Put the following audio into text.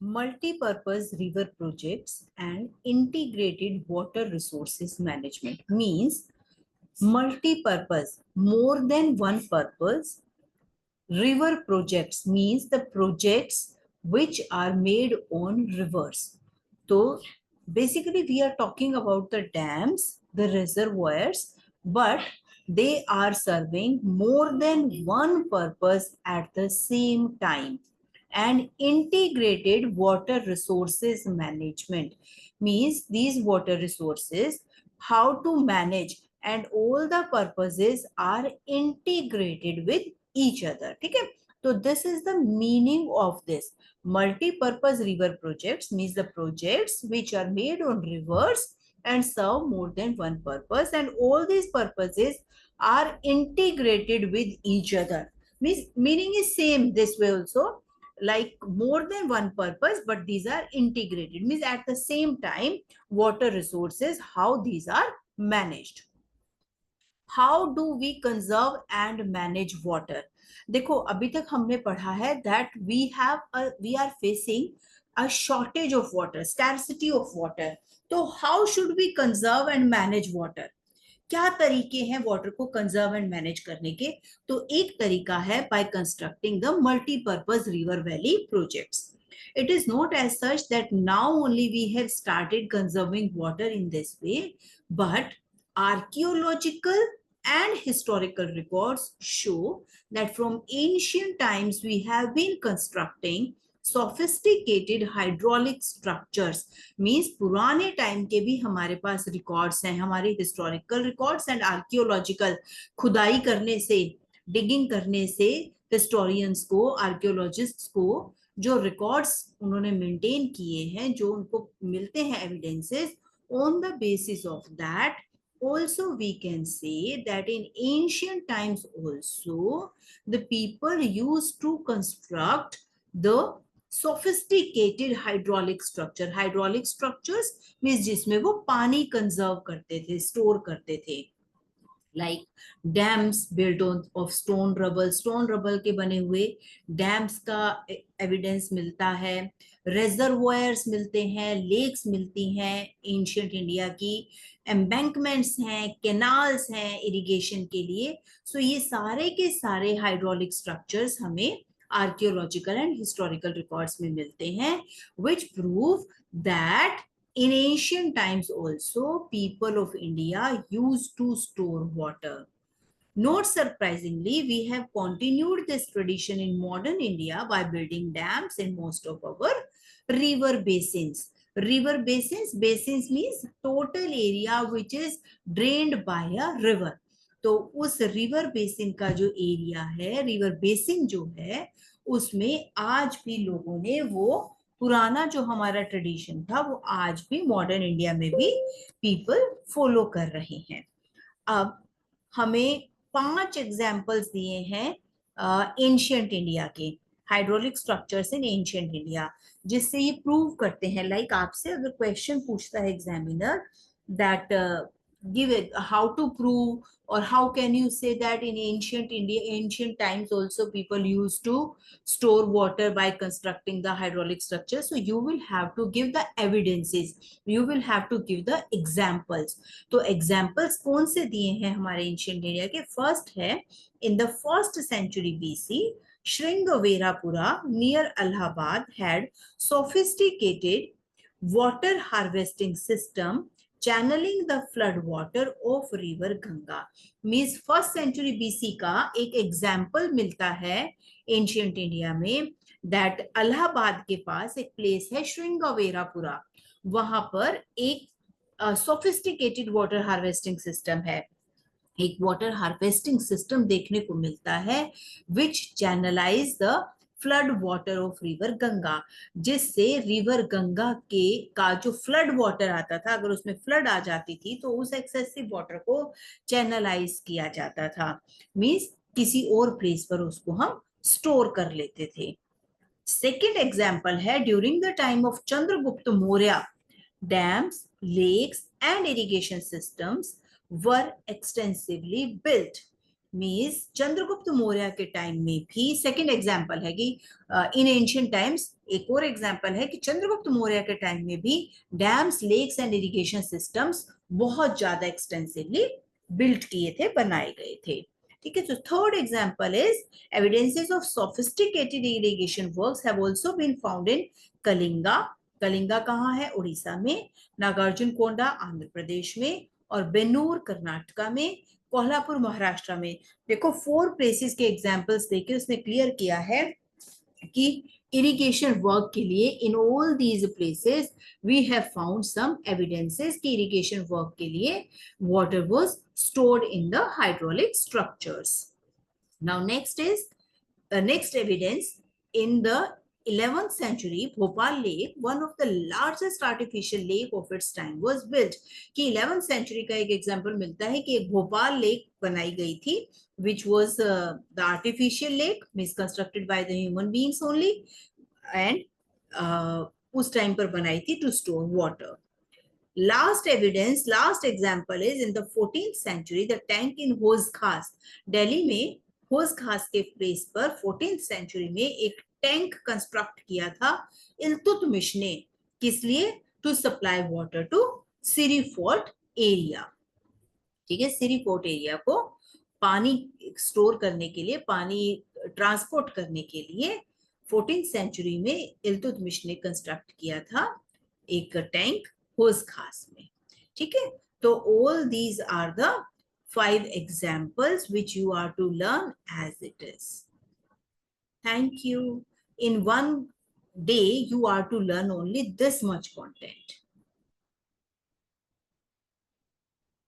Multi-purpose river projects and integrated water resources management means multi-purpose, more than one purpose. River projects means the projects which are made on rivers. So basically we are talking about the dams, the reservoirs, but they are serving more than one purpose at the same time. And integrated water resources management means these water resources, how to manage, and all the purposes are integrated with each other. Okay, so this is the meaning of this. Multi-purpose river projects means the projects which are made on rivers and serve more than one purpose, and all these purposes are integrated with each other. Means meaning is same this way also, like more than one purpose, but these are integrated. Means at the same time, water resources, how these are managed. How do we conserve and manage water. देखो अभी तक हमने पढ़ा है that we are facing a shortage of water, scarcity of water. तो how should we conserve and manage water? क्या तरीके हैं वाटर को कंजर्व एंड मैनेज करने के? तो एक तरीका है by constructing the multipurpose river valley projects. It is not as such that now only we have started conserving water in this way, but archaeological and historical records show that from ancient times we have been constructing sophisticated hydraulic structures. Means पुराने time के भी हमारे पास records हैं, हमारे historical records and archaeological, खुदाई करने से, digging करने से हिस्टोरियंस को, आर्कियोलॉजिस्ट्स को जो रिकॉर्ड्स उन्होंने मेंटेन किए हैं, जो उनको मिलते हैं evidences, on the basis of that also we can say that in ancient times also the people used to construct the sophisticated hydraulic structure. Hydraulic structures means जिसमें वो पानी कंजर्व करते थे, स्टोर करते थे. like dams built on of stone rubble के बने हुए डैम्स का एविडेंस मिलता है, रेजर्वोयर्स मिलते हैं, लेक्स मिलती हैं एंशियंट इंडिया की, एम्बैंकमेंट्स हैं, कैनाल्स हैं इरिगेशन के लिए. सो ये सारे के सारे हाइड्रोलिक स्ट्रक्चर्स हमें आर्कियोलॉजिकल एंड हिस्टोरिकल रिकॉर्ड्स में मिलते हैं, which prove that in ancient times also people of India used to store water. Not surprisingly, we have continued this tradition in modern India by building dams in most of our river basins. River basins means total area which is drained by a river. तो उस river basin का जो area है, river basin जो है, उसमें आज भी लोगों ने वो पुराना जो हमारा ट्रेडिशन था वो आज भी मॉडर्न इंडिया में भी पीपल फॉलो कर रहे हैं. अब हमें 5 एग्जाम्पल्स दिए हैं एंशियंट इंडिया के, hydraulic structures in ancient India, जिससे ये प्रूव करते हैं. लाइक आपसे अगर क्वेश्चन पूछता है examiner that give it how to prove, or how can you say that in ancient India, ancient times also people used to store water by constructing the hydraulic structure. So you will have to give the evidences, you will have to give the examples. तो examples कौन से दिए हैं हमारे ancient India के? First है, in the first century BC Shringaverapuram near Allahabad had sophisticated water harvesting system channeling the flood water of river Ganga. Means first century BC का एक एग्जाम्पल मिलता है एंशियंट इंडिया में, दैट अलाहाबाद के पास एक प्लेस है श्रृंगवेरापुरा, वहां पर एक सोफिस्टिकेटेड वाटर हार्वेस्टिंग सिस्टम है, एक वाटर हार्वेस्टिंग सिस्टम देखने को मिलता है which channelise the flood water of river Ganga, जिससे रिवर गंगा के का जो फ्लड वाटर आता था, अगर उसमें फ्लड आ जाती थी तो उस एक्सेसिव वाटर को चैनलाइज किया जाता था. मींस किसी और प्लेस पर उसको हम स्टोर कर लेते थे. सेकेंड एग्जाम्पल है, during the time of Chandragupta Maurya dams, lakes and irrigation systems were extensively built. Means Chandragupta Maurya के टाइम में भी, सेकेंड एग्जाम्पल है कि इन एंशियंट टाइम्स, एक और एग्जाम्पल है कि चंद्रगुप्त मौर्य के टाइम में भी dams, lakes and irrigation systems बहुत ज्यादा एक्सटेंसिवली बिल्ट किए थे, बनाए गए थे। ठीक है, तो third example is evidences of sophisticated irrigation works have also been found in Kalinga. Kalinga कहाँ है? उड़ीसा में। नागार्जुन कोंडा आंध्र प्रदेश में, और बेन्नूर कर्नाटका में, कोल्हापुर महाराष्ट्र में। देखो 4 प्लेसेस के एग्जांपल्स देके उसने क्लियर किया है कि इरिगेशन वर्क के लिए in all these places we have found some evidences कि इरिगेशन वर्क के लिए water was stored in the hydraulic structures. Now next is next evidence in the 11th century, Bhopal Lake, one of the largest artificial lake of its time, was built. कि 11th century का एक example मिलता है कि एक Bhopal lake बनाई गई थी, which was the artificial lake, means constructed by the human beings only, and उस टाइम पर बनाई थी to store water. Last evidence, last example is in the 14th century, the tank in Hose Khas, Delhi में होज खास के place पर 14th century में एक टैंक कंस्ट्रक्ट किया था इल्तुतमिश ने। किस लिए? To supply water to Siri fort area. ठीक है, सिरी फोर्ट एरिया को पानी स्टोर करने के लिए, पानी ट्रांसपोर्ट करने के लिए 14th सेंचुरी में इल्तुतमिश ने कंस्ट्रक्ट किया था एक टैंक होज खास में। ठीक है, तो all these are the 5 examples which you are to learn as it is. Thank you. In one day, you are to learn only this much content.